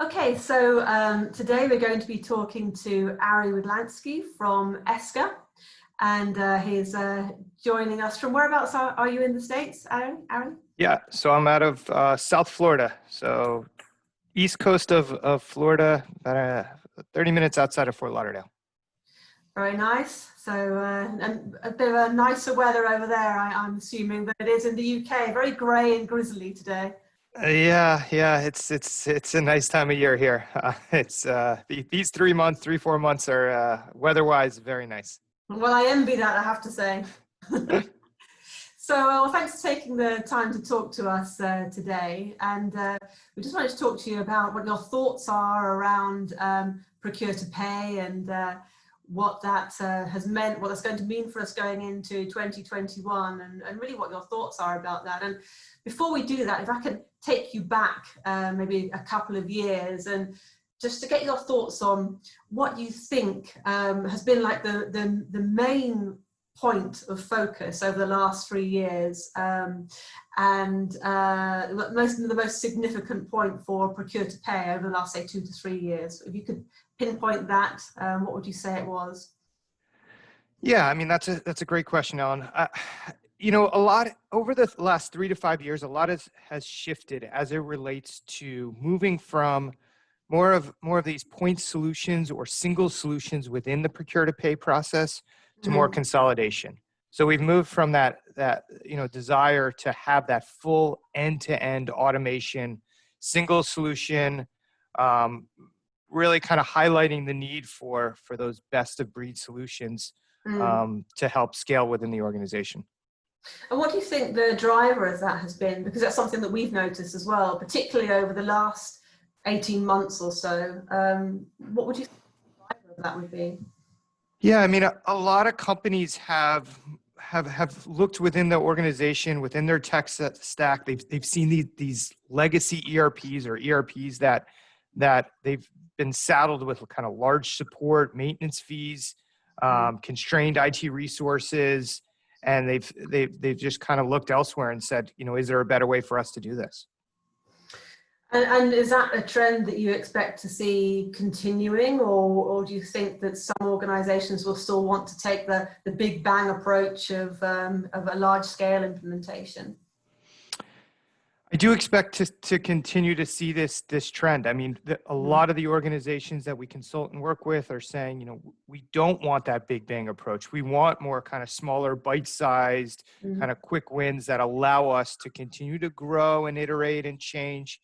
Okay, so today we're going to be talking to Ari Widlansky from Esker, and he's joining us from whereabouts are you in the States, Ari? Yeah, so I'm out of South Florida, so east coast of Florida, about 30 minutes outside of Fort Lauderdale. Very nice. So and a bit of a nicer weather over there, I'm assuming, than it is in the UK. Very grey and grizzly today. Yeah, it's a nice time of year here. These 3 4 months are weather-wise very nice. Well, I envy that, I have to say. So, thanks for taking the time to talk to us today. And we just wanted to talk to you about what your thoughts are around Procure to Pay and what that has meant, what that's going to mean for us going into 2021, and really what your thoughts are about that. And before we do that, if I could take you back maybe a couple of years and just to get your thoughts on what you think has been like the main point of focus over the last 3 years, and the most significant point for Procure to Pay over the last, say, 2 to 3 years. If you could pinpoint that, what would you say it was? Yeah, I mean, that's a great question, Ellen. A lot over the last 3 to 5 years, a lot has shifted as it relates to moving from more of these point solutions or single solutions within the Procure to Pay process to more consolidation. So we've moved from that desire to have that full end-to-end automation, single solution, really kind of highlighting the need for those best of breed solutions to help scale within the organization. And what do you think the driver of that has been? Because that's something that we've noticed as well, particularly over the last 18 months or so. What would you think the driver of that would be? Yeah, I mean, a lot of companies have looked within the organization, within their tech stack. They've seen these legacy ERPs or ERPs that they've been saddled with kind of large support, maintenance fees, constrained IT resources, and they've just kind of looked elsewhere and said, is there a better way for us to do this? And is that a trend that you expect to see continuing, or do you think that some organizations will still want to take the big bang approach of a large scale implementation? I do expect to continue to see this trend. I mean, a lot of the organizations that we consult and work with are saying, we don't want that big bang approach. We want more kind of smaller, bite-sized, kind of quick wins that allow us to continue to grow and iterate and change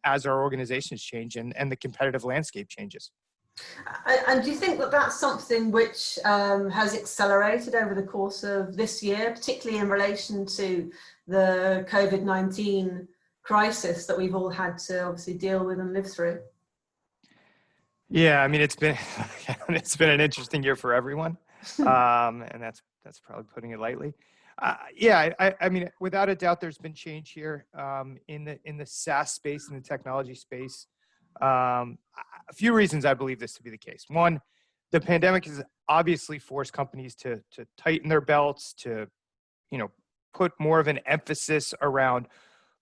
as our organizations change and the competitive landscape changes. And do you think that that's something which has accelerated over the course of this year, particularly in relation to the COVID-19 crisis that we've all had to obviously deal with and live through? Yeah, I mean, it's been an interesting year for everyone, and that's probably putting it lightly. I mean, without a doubt, there's been change here in the SaaS space, in the technology space. A few reasons I believe this to be the case. One, the pandemic has obviously forced companies to tighten their belts, to put more of an emphasis around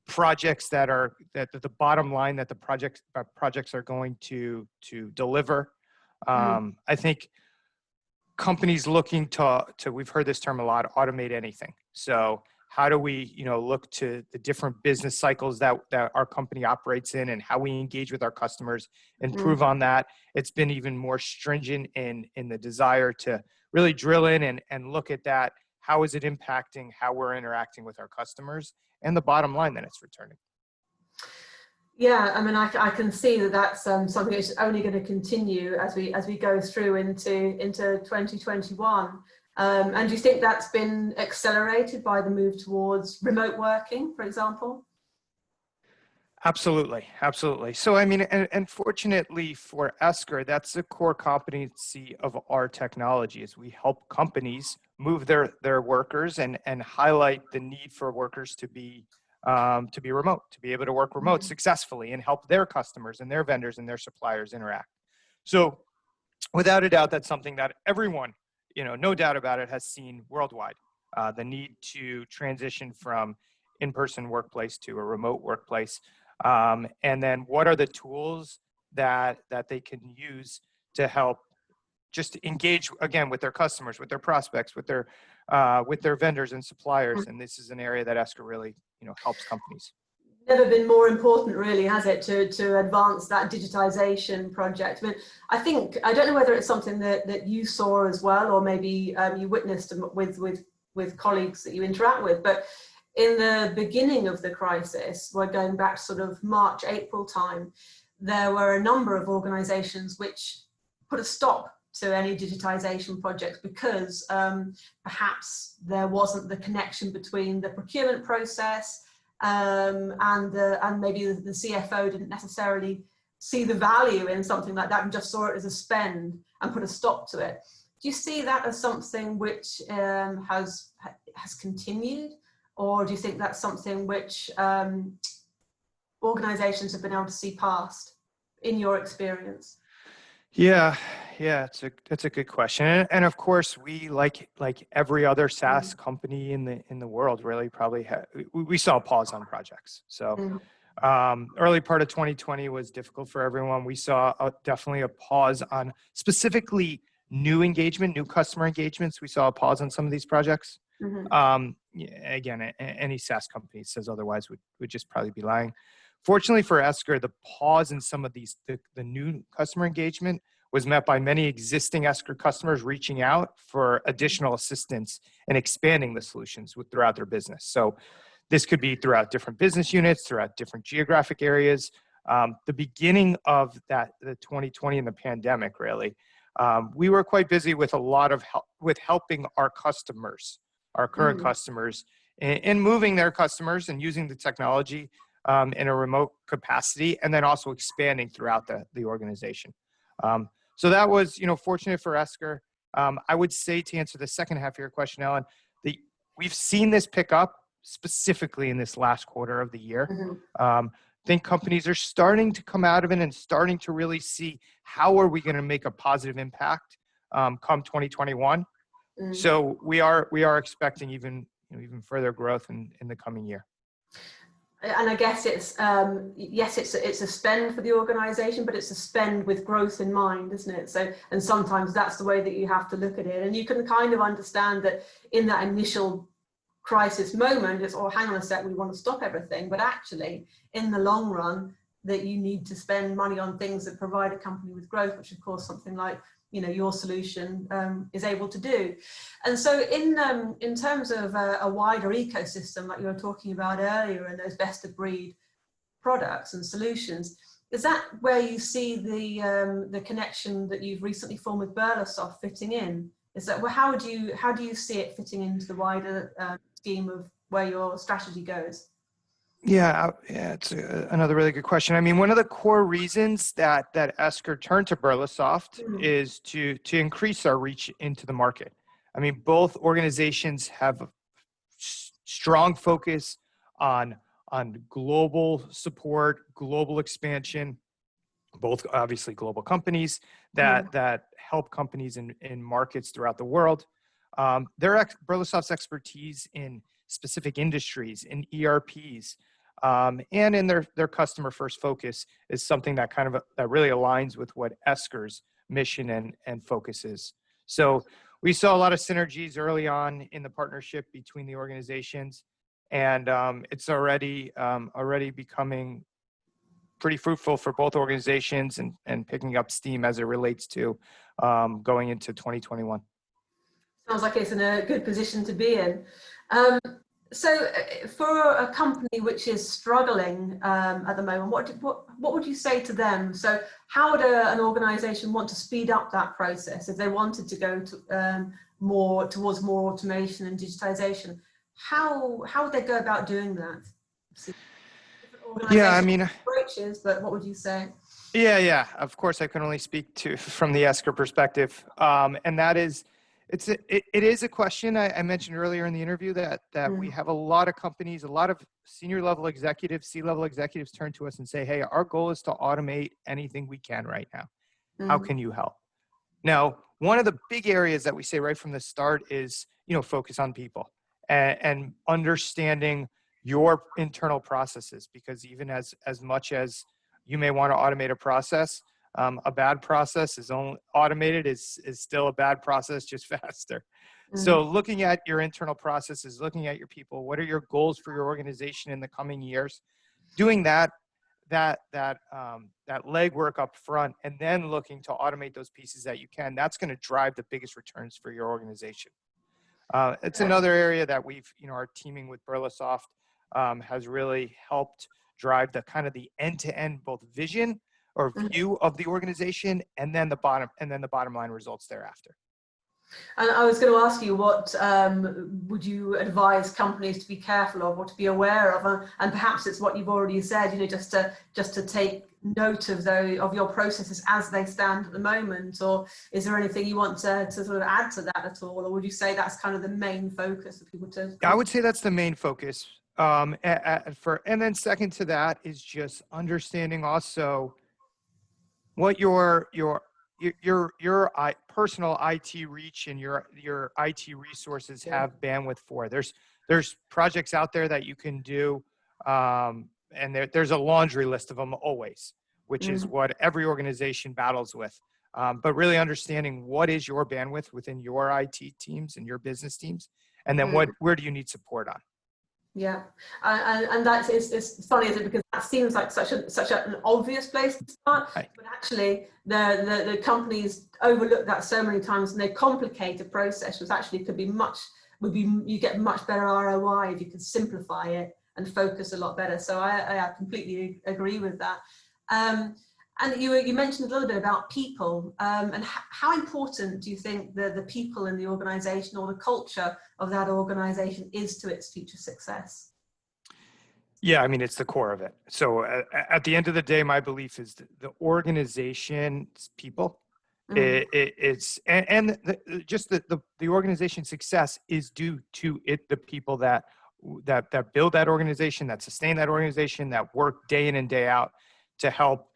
projects that the bottom line that the projects are going to deliver. I think companies looking to we've heard this term a lot, automate anything. So how do we look to the different business cycles that our company operates in and how we engage with our customers, improve on that. It's been even more stringent in the desire to really drill in and look at that. How is it impacting how we're interacting with our customers and the bottom line that it's returning? Yeah, I mean, I can see that that's something that's only going to continue as we go through into 2021. And do you think that's been accelerated by the move towards remote working, for example? Absolutely. So, I mean, and fortunately for Esker, that's a core competency of our technology is we help companies move their workers and highlight the need for workers to be remote, to be able to work remote successfully and help their customers and their vendors and their suppliers interact. So without a doubt, that's something that everyone, no doubt about it, has seen worldwide, the need to transition from in-person workplace to a remote workplace. And then what are the tools that they can use to help just engage again with their customers, with their prospects, with their vendors and suppliers. And this is an area that Esker really, helps companies. Never been more important, really, has it, to advance that digitization project? I mean, I don't know whether it's something that you saw as well, or maybe you witnessed with colleagues that you interact with, but in the beginning of the crisis, we're going back sort of March, April time, there were a number of organizations which put a stop to any digitization projects because perhaps there wasn't the connection between the procurement process and maybe the CFO didn't necessarily see the value in something like that and just saw it as a spend and put a stop to it. Do you see that as something which has continued, or do you think that's something which organizations have been able to see past, in your experience? Yeah, it's a good question, and of course, we like every other SaaS company in the world, really probably we saw a pause on projects. So early part of 2020 was difficult for everyone. We saw definitely a pause on specifically new customer engagements. We saw a pause on some of these projects. Again, any SaaS company says otherwise would just probably be lying. Fortunately for Esker, the pause in some of these, the new customer engagement was met by many existing Esker customers reaching out for additional assistance and expanding the solutions throughout their business. So this could be throughout different business units, throughout different geographic areas. The beginning of the 2020 and the pandemic, really, we were quite busy with a lot of with helping our customers, our current customers, in moving their customers and using the technology in a remote capacity, and then also expanding throughout the organization. So that was, fortunate for Esker. I would say, to answer the second half of your question, Ellen, we've seen this pick up specifically in this last quarter of the year. I think companies are starting to come out of it and starting to really see how are we going to make a positive impact come 2021. So we are expecting even further growth in the coming year. And I guess it's yes, it's a spend for the organization, but it's a spend with growth in mind, isn't it? So, and sometimes that's the way that you have to look at it. And you can kind of understand that in that initial crisis moment, it's, oh, hang on a sec, we want to stop everything. But actually, in the long run, that you need to spend money on things that provide a company with growth, which of course something like your solution is able to do. And so in terms of a wider ecosystem, like you were talking about earlier, and those best of breed products and solutions, is that where you see the connection that you've recently formed with Burlesoft fitting in? Is that, well, how do you see it fitting into the wider scheme of where your strategy goes? Yeah, it's another really good question. I mean, one of the core reasons that Esker turned to Burlesoft is to increase our reach into the market. I mean, both organizations have a strong focus on global support, global expansion. Both obviously global companies that help companies in markets throughout the world. Burlesoft's expertise in specific industries, in ERPs, and in their customer first focus is something that that really aligns with what Esker's mission and focus is. So we saw a lot of synergies early on in the partnership between the organizations, and it's already becoming pretty fruitful for both organizations and picking up steam as it relates to going into 2021. Sounds like it's in a good position to be in. So for a company which is struggling at the moment, what would you say to them? So how would an organization want to speed up that process if they wanted to go to towards more automation and digitization? How would they go about doing that? Yeah, I mean, approaches, but what would you say? Yeah. Of course, I can only speak from the Esker perspective, and that is, it is a question I mentioned earlier in the interview that we have a lot of companies, a lot of senior level executives, C-level executives turn to us and say, "Hey, our goal is to automate anything we can right now. How can you help?" Now, one of the big areas that we say right from the start is, focus on people and understanding your internal processes, because even as much as you may want to automate a process, a bad process is only automated is still a bad process, just faster. So looking at your internal processes, looking at your people, what are your goals for your organization in the coming years? Doing that legwork up front, and then looking to automate those pieces that you can, that's going to drive the biggest returns for your organization. It's another area that we've, our teaming with Burlesoft has really helped drive the kind of the end-to-end both vision or view of the organization, and then the bottom line results thereafter. And I was going to ask you, what would you advise companies to be careful of or to be aware of? And perhaps it's what you've already said, just to take note of your processes as they stand at the moment. Or is there anything you want to sort of add to that at all? Or would you say that's kind of the main focus for people to? I would say that's the main focus. And then second to that is just understanding also what your personal IT reach and your IT resources have bandwidth for. There's projects out there that you can do, and there's a laundry list of them always, which is what every organization battles with. But really understanding what is your bandwidth within your IT teams and your business teams, and then where do you need support on? Yeah, and that's it's funny, isn't it? Because that seems like such an obvious place to start, right. But actually the companies overlook that so many times, and they complicate a process, which actually you get much better ROI if you could simplify it and focus a lot better. So I completely agree with that. And you mentioned a little bit about people, and how important do you think the people in the organization or the culture of that organization is to its future success? Yeah, I mean, it's the core of it. So at the end of the day, my belief is the organization's people. It's the organization's success is due to the people that build that organization, that sustain that organization, that work day in and day out to help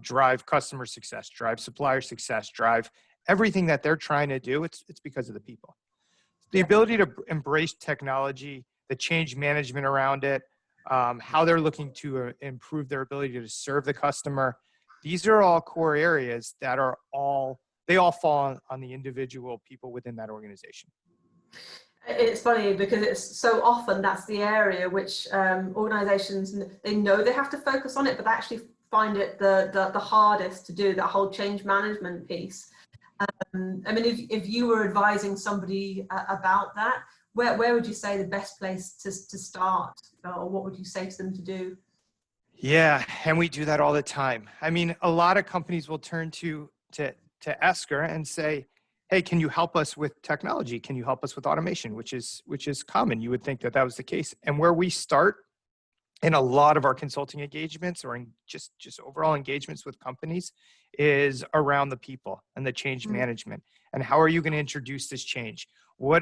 drive customer success, drive supplier success, drive everything that they're trying to do. It's because of the people. The ability to embrace technology, the change management around it, how they're looking to improve their ability to serve the customer. These are all core areas that they all fall on the individual people within that organization. It's funny because it's so often that's the area which organizations, they know they have to focus on it, but they actually find it the hardest to do, that whole change management piece. I mean, if you were advising somebody about that, where would you say the best place to start, or what would you say to them to do? Yeah, and we do that all the time. I mean, a lot of companies will turn to Esker and say, hey, can you help us with technology? Can you help us with automation? Which is common. You would think that was the case. And where we start in a lot of our consulting engagements, or in just overall engagements with companies, is around the people and the change management. And how are you going to introduce this change? How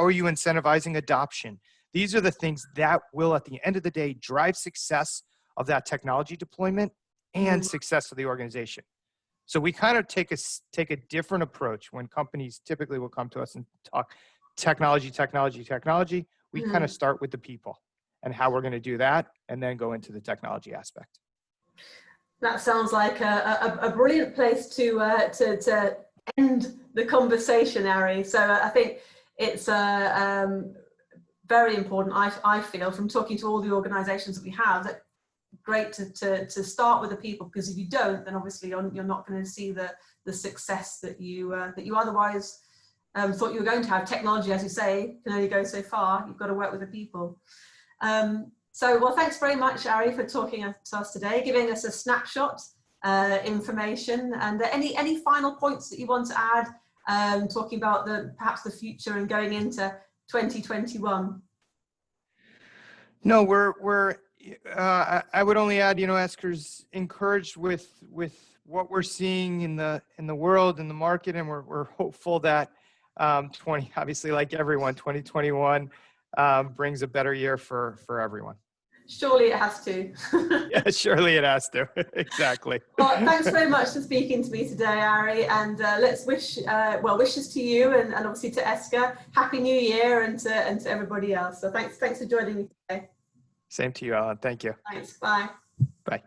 are you incentivizing adoption? These are the things that will, at the end of the day, drive success of that technology deployment and success of the organization. So we kind of take a different approach when companies typically will come to us and talk technology. We kind of start with the people and how we're going to do that, and then go into the technology aspect. That sounds like a brilliant place to end the conversation, Ari. So I think it's very important, I feel, from talking to all the organizations that we have, that great to start with the people, because if you don't, then obviously you're not going to see the success that you otherwise thought you were going to have. Technology, as you say, can only go so far. You've got to work with the people. Well, thanks very much, Ari, for talking to us today, giving us a snapshot information, and any final points that you want to add, talking about perhaps the future and going into 2021. No, I would only add, Esker's encouraged with what we're seeing in the world, in the market, and we're hopeful that obviously, like everyone, 2021 brings a better year for everyone. Surely it has to. Yeah, surely it has to. Exactly. Well, thanks very much for speaking to me today, Ari, and let's wish, well, wishes to you and obviously to Esker. Happy New Year, and to everybody else. So thanks for joining me today. Same to you, Alan. Thank you. Thanks, bye. Bye.